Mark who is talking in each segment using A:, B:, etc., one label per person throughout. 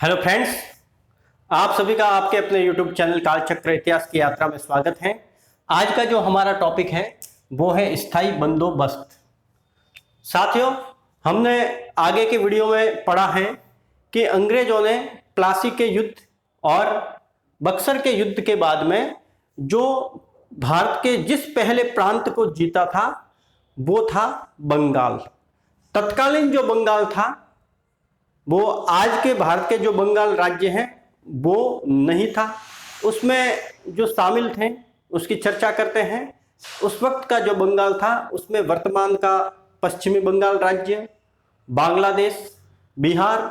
A: Hello friends, आप सभी का आपके अपने YouTube चैनल कालचक्र इतिहास की यात्रा में स्वागत है। आज का जो हमारा टॉपिक है वो है स्थायी बंदोबस्त। साथियों, हमने आगे के वीडियो में पढ़ा है कि अंग्रेजों ने प्लासी के युद्ध और बक्सर के युद्ध के बाद में जो भारत के जिस पहले प्रांत को जीता था वो था बंगाल। तत्कालीन जो बंगाल था वो आज के भारत के जो बंगाल राज्य हैं वो नहीं था। उसमें जो शामिल थे उसकी चर्चा करते हैं। उस वक्त का जो बंगाल था उसमें वर्तमान का पश्चिमी बंगाल राज्य, बांग्लादेश, बिहार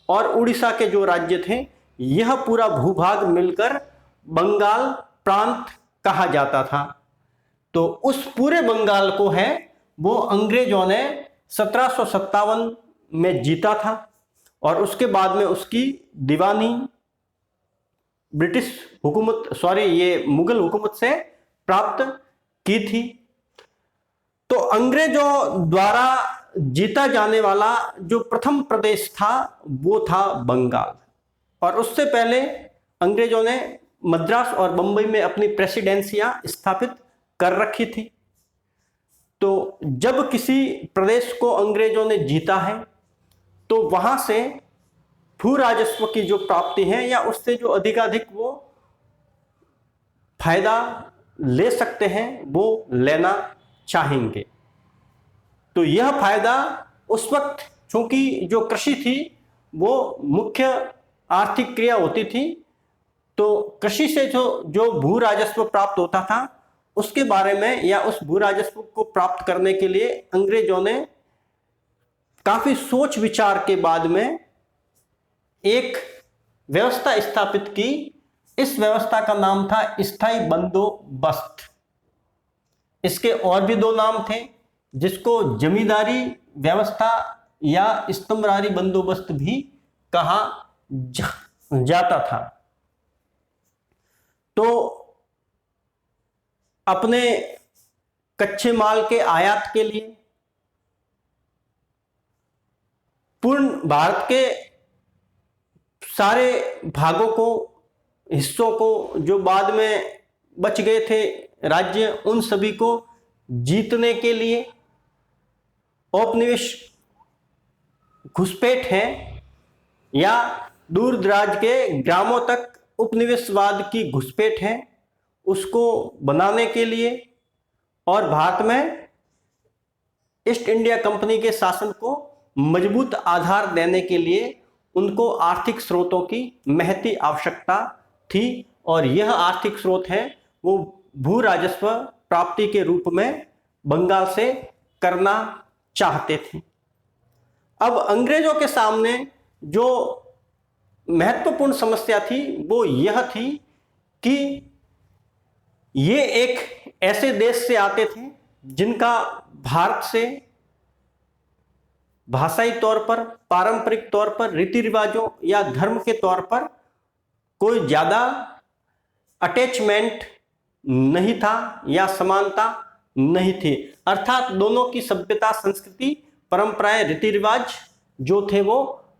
A: और उड़ीसा के जो राज्य थे, यह पूरा भूभाग मिलकर बंगाल प्रांत कहा जाता था। तो उस पूरे बंगाल को है वो अंग्रेजों ने 1757 में जीता था और उसके बाद में उसकी दीवानी ब्रिटिश हुकूमत ये मुगल हुकूमत से प्राप्त की थी। तो अंग्रेजों द्वारा जीता जाने वाला जो प्रथम प्रदेश था वो था बंगाल, और उससे पहले अंग्रेजों ने मद्रास और बंबई में अपनी प्रेसिडेंसियां स्थापित कर रखी थी। तो जब किसी प्रदेश को अंग्रेजों ने जीता है तो वहां से भू राजस्व की जो प्राप्ति है या उससे जो अधिकाधिक वो फायदा ले सकते हैं वो लेना चाहेंगे। तो यह फायदा उस वक्त, चूंकि जो कृषि थी वो मुख्य आर्थिक क्रिया होती थी, तो कृषि से जो भू राजस्व प्राप्त होता था उसके बारे में या उस भू राजस्व को प्राप्त करने के लिए अंग्रेजों ने काफी सोच विचार के बाद में एक व्यवस्था स्थापित की। इस व्यवस्था का नाम था स्थायी बंदोबस्त। इसके और भी दो नाम थे, जिसको जमींदारी व्यवस्था या स्तंभरारी बंदोबस्त भी कहा जाता था। तो अपने कच्चे माल के आयात के लिए पूर्ण भारत के सारे भागों को, हिस्सों को, जो बाद में बच गए थे राज्य, उन सभी को जीतने के लिए औपनिवेश घुसपैठ है या दूर दराज के ग्रामों तक उपनिवेशवाद की घुसपैठ है, उसको बनाने के लिए और भारत में ईस्ट इंडिया कंपनी के शासन को मजबूत आधार देने के लिए उनको आर्थिक स्रोतों की महती आवश्यकता थी। और यह आर्थिक स्रोत है वो भू राजस्व प्राप्ति के रूप में बंगाल से करना चाहते थे। अब अंग्रेजों के सामने जो महत्वपूर्ण समस्या थी वो यह थी कि ये एक ऐसे देश से आते थे जिनका भारत से भाषाई तौर पर, पारंपरिक तौर पर, रीति रिवाजों या धर्म के तौर पर कोई ज्यादा अटैचमेंट नहीं था या समानता नहीं थी। अर्थात दोनों की सभ्यता, संस्कृति, परंपराएं, रीति रिवाज जो थे वो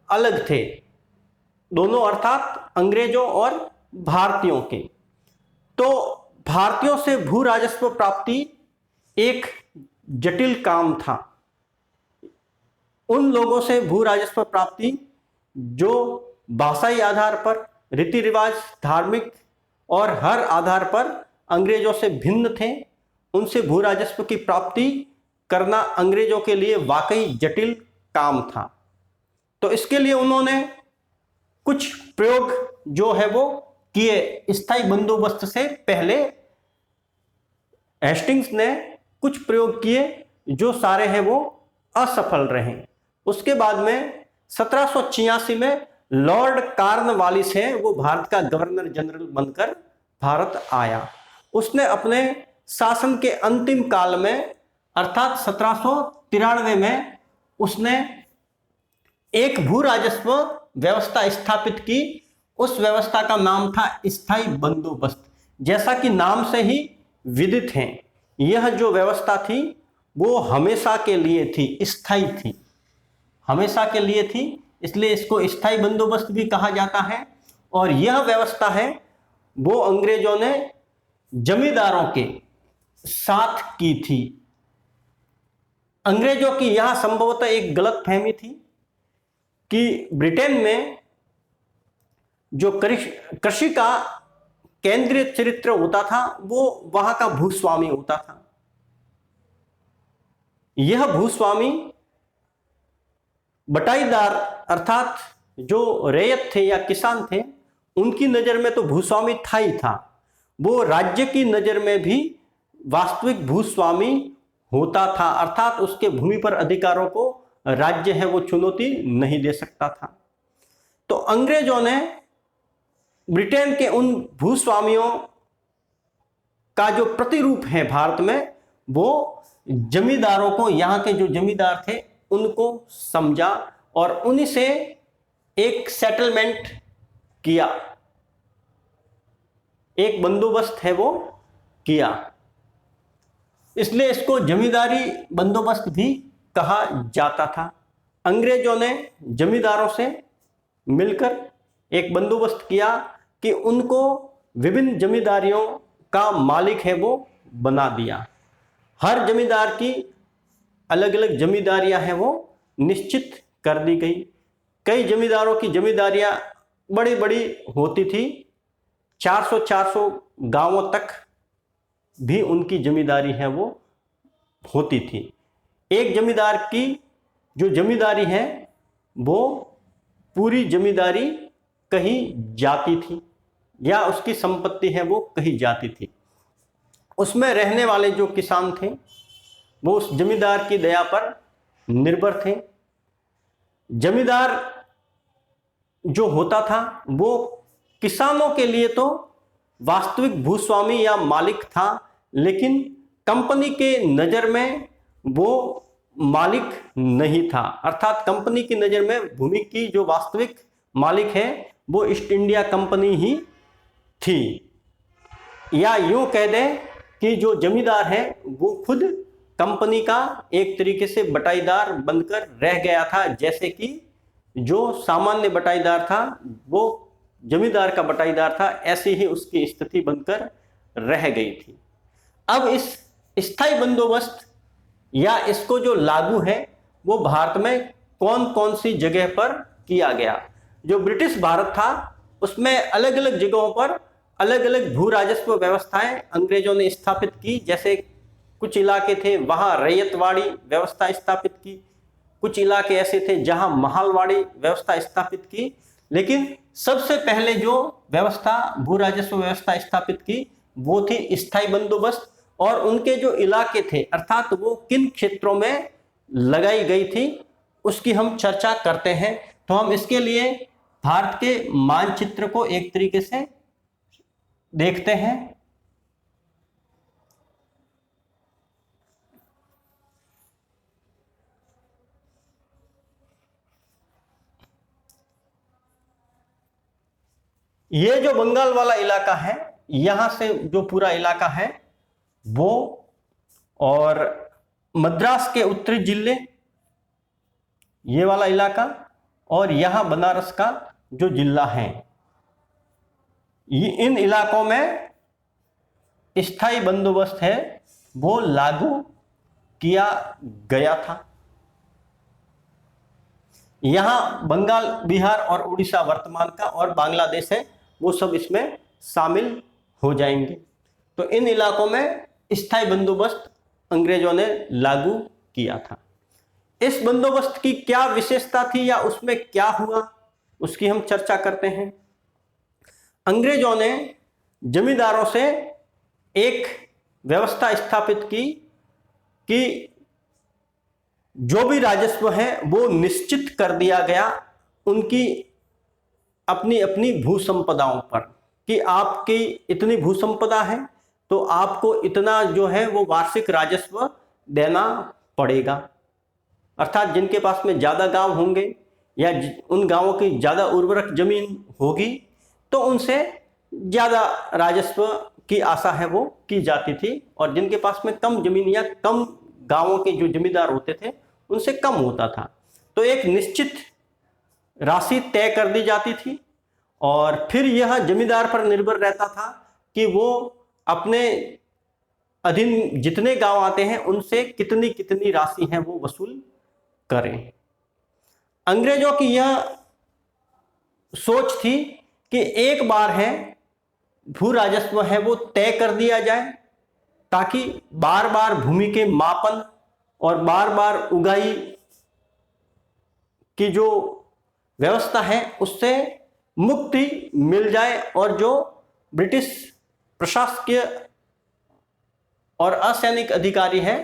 A: अलग थे, दोनों अर्थात अंग्रेजों और भारतीयों के। तो भारतीयों से भू राजस्व प्राप्ति एक जटिल काम था। उन लोगों से भू राजस्व प्राप्ति जो भाषाई आधार पर, रीति रिवाज, धार्मिक और हर आधार पर अंग्रेजों से भिन्न थे, उनसे भू राजस्व की प्राप्ति करना अंग्रेजों के लिए वाकई जटिल काम था। तो इसके लिए उन्होंने कुछ प्रयोग जो है वो किए। स्थायी बंदोबस्त से पहले हेस्टिंग्स ने कुछ प्रयोग किए जो सारे हैं वो असफल रहे। उसके बाद में 1786 में लॉर्ड कॉर्नवालिस है वो भारत का गवर्नर जनरल बनकर भारत आया। उसने अपने शासन के अंतिम काल में अर्थात 1793 में उसने एक भू राजस्व व्यवस्था स्थापित की। उस व्यवस्था का नाम था स्थायी बंदोबस्त। जैसा कि नाम से ही विदित है, यह जो व्यवस्था थी वो हमेशा के लिए थी, स्थायी थी, हमेशा के लिए थी, इसलिए इसको स्थायी बंदोबस्त भी कहा जाता है। और यह व्यवस्था है वो अंग्रेजों ने जमींदारों के साथ की थी। अंग्रेजों की यह संभवतः एक गलत फहमी थी कि ब्रिटेन में जो कृषि का केंद्रीय चरित्र होता था वो वहां का भूस्वामी होता था। यह भूस्वामी बटाईदार अर्थात जो रैयत थे या किसान थे उनकी नजर में तो भूस्वामी था ही था, वो राज्य की नजर में भी वास्तविक भूस्वामी होता था, अर्थात उसके भूमि पर अधिकारों को राज्य है वो चुनौती नहीं दे सकता था। तो अंग्रेजों ने ब्रिटेन के उन भूस्वामियों का जो प्रतिरूप है भारत में, वो जमींदारों को, यहाँ के जो जमींदार थे उनको समझा और उन्हीं से एक सेटलमेंट किया, एक बंदोबस्त है वो किया। इसलिए इसको जमींदारी बंदोबस्त भी कहा जाता था। अंग्रेजों ने जमींदारों से मिलकर एक बंदोबस्त किया कि उनको विभिन्न जमींदारियों का मालिक है वो बना दिया। हर जमींदार की अलग अलग जमींदारियां हैं वो निश्चित कर दी गई। कई जमींदारों की जमींदारियां बड़ी बड़ी होती थी, 400 गांवों तक भी उनकी जमींदारी है वो होती थी। एक जमींदार की जो जमींदारी है वो पूरी जमींदारी कहीं जाती थी या उसकी संपत्ति है वो कहीं जाती थी। उसमें रहने वाले जो किसान थे वो उस जमींदार की दया पर निर्भर थे। जमींदार जो होता था वो किसानों के लिए तो वास्तविक भूस्वामी या मालिक था, लेकिन कंपनी के नज़र में वो मालिक नहीं था। अर्थात कंपनी की नज़र में भूमि की जो वास्तविक मालिक है वो ईस्ट इंडिया कंपनी ही थी। या यूं कह दें कि जो जमींदार है वो खुद कंपनी का एक तरीके से बटाईदार बनकर रह गया था, जैसे कि जो सामान्य बटाईदार था वो जमींदार का बटाईदार था, ऐसी ही उसकी स्थिति बनकर रह गई थी। अब इस स्थायी बंदोबस्त या इसको जो लागू है वो भारत में कौन कौन सी जगह पर किया गया। जो ब्रिटिश भारत था उसमें अलग अलग जगहों पर अलग अलग भू राजस्व व्यवस्थाएं अंग्रेजों ने स्थापित की। जैसे कुछ इलाके थे वहां रैयतवाड़ी व्यवस्था स्थापित की, कुछ इलाके ऐसे थे जहां महालवाड़ी व्यवस्था स्थापित की। लेकिन सबसे पहले जो व्यवस्था भू राजस्व व्यवस्था स्थापित की वो थी स्थायी बंदोबस्त, और उनके जो इलाके थे अर्थात वो किन क्षेत्रों में लगाई गई थी उसकी हम चर्चा करते हैं। तो हम इसके लिए भारत के मानचित्र को एक तरीके से देखते हैं। ये जो बंगाल वाला इलाका है, यहां से जो पूरा इलाका है वो, और मद्रास के उत्तरी जिले ये वाला इलाका, और यहां बनारस का जो जिला है, ये इन इलाकों में स्थायी बंदोबस्त है वो लागू किया गया था। यहां बंगाल, बिहार और उड़ीसा वर्तमान का, और बांग्लादेश है वो सब इसमें शामिल हो जाएंगे। तो इन इलाकों में स्थायी बंदोबस्त अंग्रेजों ने लागू किया था। इस बंदोबस्त की क्या विशेषता थी या उसमें क्या हुआ उसकी हम चर्चा करते हैं। अंग्रेजों ने जमींदारों से एक व्यवस्था स्थापित की कि जो भी राजस्व है वो निश्चित कर दिया गया उनकी अपनी अपनी भू संपदाओं पर, कि आपकी इतनी भू संपदा है तो आपको इतना जो है वो वार्षिक राजस्व देना पड़ेगा। अर्थात जिनके पास में ज़्यादा गांव होंगे या उन गांवों की ज़्यादा उर्वरक जमीन होगी तो उनसे ज़्यादा राजस्व की आशा है वो की जाती थी, और जिनके पास में कम जमीन या कम गांवों के जो जमींदार होते थे उनसे कम होता था। तो एक निश्चित राशि तय कर दी जाती थी और फिर यह जमींदार पर निर्भर रहता था कि वो अपने अधीन जितने गांव आते हैं उनसे कितनी कितनी राशि है वो वसूल करें। अंग्रेजों की यह सोच थी कि एक बार है भू राजस्व है वो तय कर दिया जाए, ताकि बार बार भूमि के मापन और बार बार उगाई की जो व्यवस्था है उससे मुक्ति मिल जाए और जो ब्रिटिश प्रशासकीय और असैनिक अधिकारी हैं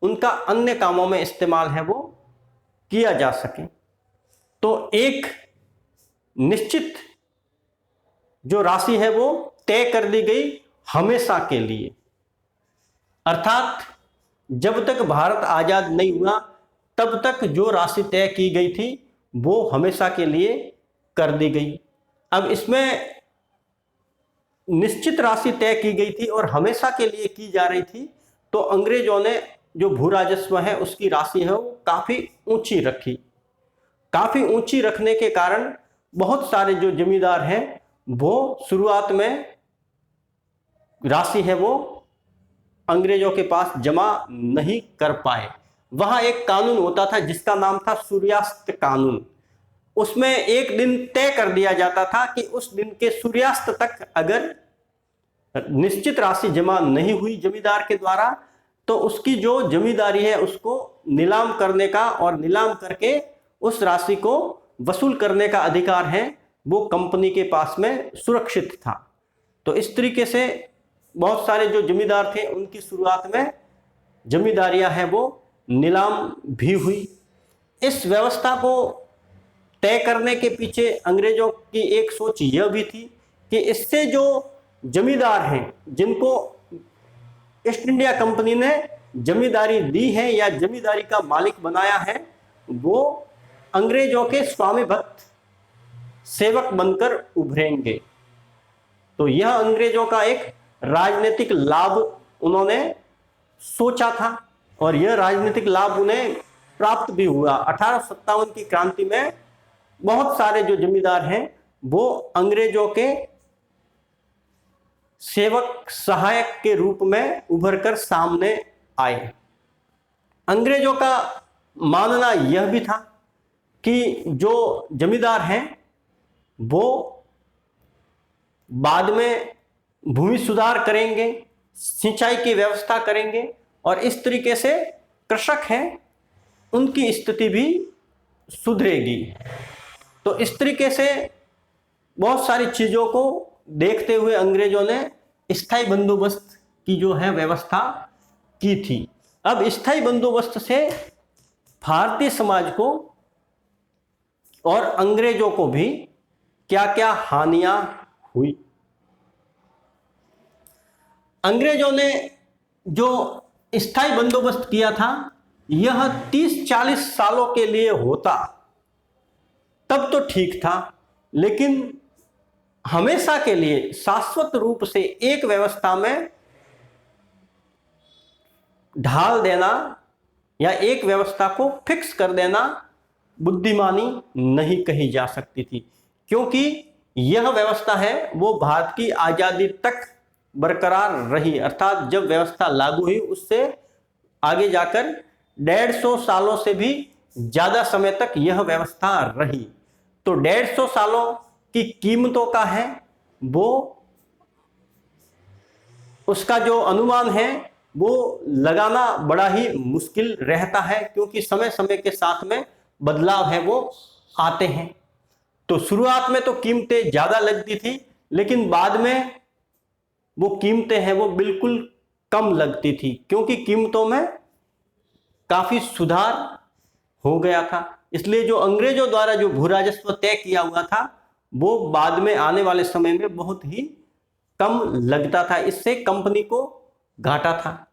A: उनका अन्य कामों में इस्तेमाल है वो किया जा सके। तो एक निश्चित जो राशि है वो तय कर दी गई हमेशा के लिए, अर्थात जब तक भारत आजाद नहीं हुआ तब तक जो राशि तय की गई थी वो हमेशा के लिए कर दी गई। अब इसमें निश्चित राशि तय की गई थी और हमेशा के लिए की जा रही थी, तो अंग्रेजों ने जो भू राजस्व है उसकी राशि है वो काफी ऊंची रखी। काफी ऊंची रखने के कारण बहुत सारे जो जमींदार हैं वो शुरुआत में राशि है वो अंग्रेजों के पास जमा नहीं कर पाए। वहां एक कानून होता था जिसका नाम था सूर्यास्त कानून। उसमें एक दिन तय कर दिया जाता था कि उस दिन के सूर्यास्त तक अगर निश्चित राशि जमा नहीं हुई जमींदार के द्वारा तो उसकी जो जमींदारी है उसको नीलाम करने का और नीलाम करके उस राशि को वसूल करने का अधिकार है वो कंपनी के पास में सुरक्षित था। तो इस तरीके से बहुत सारे जो जमींदार थे उनकी शुरुआत में जमींदारियां हैं वो नीलाम भी हुई। इस व्यवस्था को तय करने के पीछे अंग्रेजों की एक सोच यह भी थी कि इससे जो जमींदार हैं जिनको ईस्ट इंडिया कंपनी ने जमींदारी दी है या जमींदारी का मालिक बनाया है वो अंग्रेजों के स्वामी भक्त सेवक बनकर उभरेंगे। तो यह अंग्रेजों का एक राजनीतिक लाभ उन्होंने सोचा था और यह राजनीतिक लाभ उन्हें प्राप्त भी हुआ। 1857 की क्रांति में बहुत सारे जो जमींदार हैं वो अंग्रेजों के सेवक सहायक के रूप में उभरकर सामने आए। अंग्रेजों का मानना यह भी था कि जो जमींदार हैं वो बाद में भूमि सुधार करेंगे, सिंचाई की व्यवस्था करेंगे और इस तरीके से कृषक हैं उनकी स्थिति भी सुधरेगी। तो इस तरीके से बहुत सारी चीजों को देखते हुए अंग्रेजों ने स्थायी बंदोबस्त की जो है व्यवस्था की थी। अब स्थायी बंदोबस्त से भारतीय समाज को और अंग्रेजों को भी क्या क्या हानियां हुई। अंग्रेजों ने जो स्थायी बंदोबस्त किया था यह 30-40 सालों के लिए होता तब तो ठीक था, लेकिन हमेशा के लिए शाश्वत रूप से एक व्यवस्था में ढाल देना या एक व्यवस्था को फिक्स कर देना बुद्धिमानी नहीं कही जा सकती थी, क्योंकि यह व्यवस्था है वो भारत की आजादी तक बरकरार रही। अर्थात जब व्यवस्था लागू हुई उससे आगे जाकर 150 सालों से भी ज्यादा समय तक यह व्यवस्था रही। तो 150 सालों की कीमतों का है वो उसका जो अनुमान है वो लगाना बड़ा ही मुश्किल रहता है, क्योंकि समय समय के साथ में बदलाव है वो आते हैं। तो शुरुआत में तो कीमतें ज्यादा लगती थी, लेकिन बाद में वो कीमतें हैं वो बिल्कुल कम लगती थी, क्योंकि कीमतों में काफी सुधार हो गया था। इसलिए जो अंग्रेजों द्वारा जो भू राजस्व तय किया हुआ था वो बाद में आने वाले समय में बहुत ही कम लगता था, इससे कंपनी को घाटा था।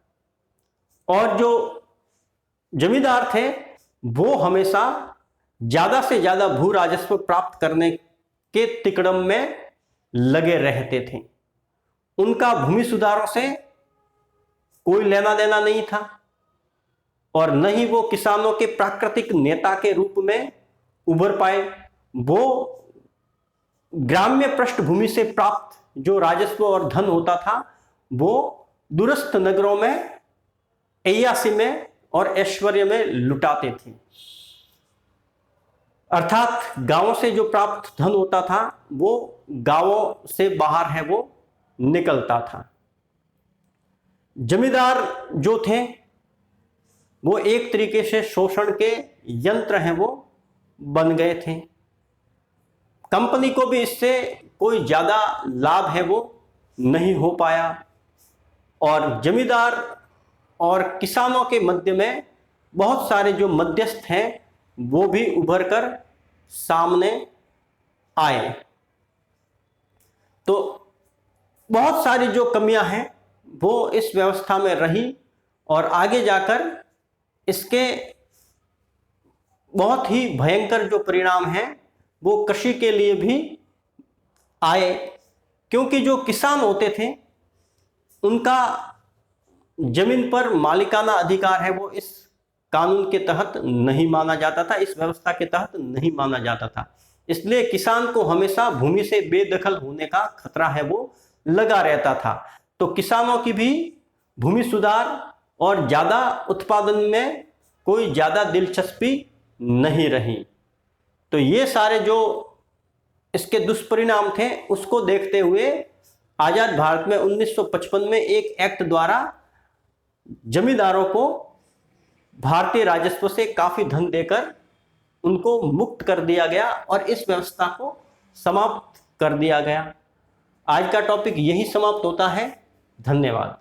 A: और जो जमींदार थे वो हमेशा ज्यादा से ज्यादा भू राजस्व प्राप्त करने के तिकड़म में लगे रहते थे। उनका भूमि सुधारों से कोई लेना देना नहीं था और न ही वो किसानों के प्राकृतिक नेता के रूप में उभर पाए। वो ग्राम्य पृष्ठभूमि से प्राप्त जो राजस्व और धन होता था वो दूरस्थ नगरों में ऐयासी में और ऐश्वर्य में लुटाते थे। अर्थात गांवों से जो प्राप्त धन होता था वो गांवों से बाहर है वो निकलता था। जमींदार जो थे वो एक तरीके से शोषण के यंत्र हैं वो बन गए थे। कंपनी को भी इससे कोई ज्यादा लाभ है वो नहीं हो पाया और जमींदार और किसानों के मध्य में बहुत सारे जो मध्यस्थ हैं वो भी उभर कर सामने आए। तो बहुत सारी जो कमियां हैं वो इस व्यवस्था में रही और आगे जाकर इसके बहुत ही भयंकर जो परिणाम हैं वो कृषि के लिए भी आए, क्योंकि जो किसान होते थे उनका जमीन पर मालिकाना अधिकार है वो इस कानून के तहत नहीं माना जाता था, इस व्यवस्था के तहत नहीं माना जाता था। इसलिए किसान को हमेशा भूमि से बेदखल होने का खतरा है वो लगा रहता था। तो किसानों की भी भूमि सुधार और ज्यादा उत्पादन में कोई ज्यादा दिलचस्पी नहीं रही। तो ये सारे जो इसके दुष्परिणाम थे उसको देखते हुए आजाद भारत में 1955 में एक एक्ट द्वारा जमींदारों को भारतीय राजस्व से काफी धन देकर उनको मुक्त कर दिया गया और इस व्यवस्था को समाप्त कर दिया गया। आज का टॉपिक यही समाप्त होता है। धन्यवाद।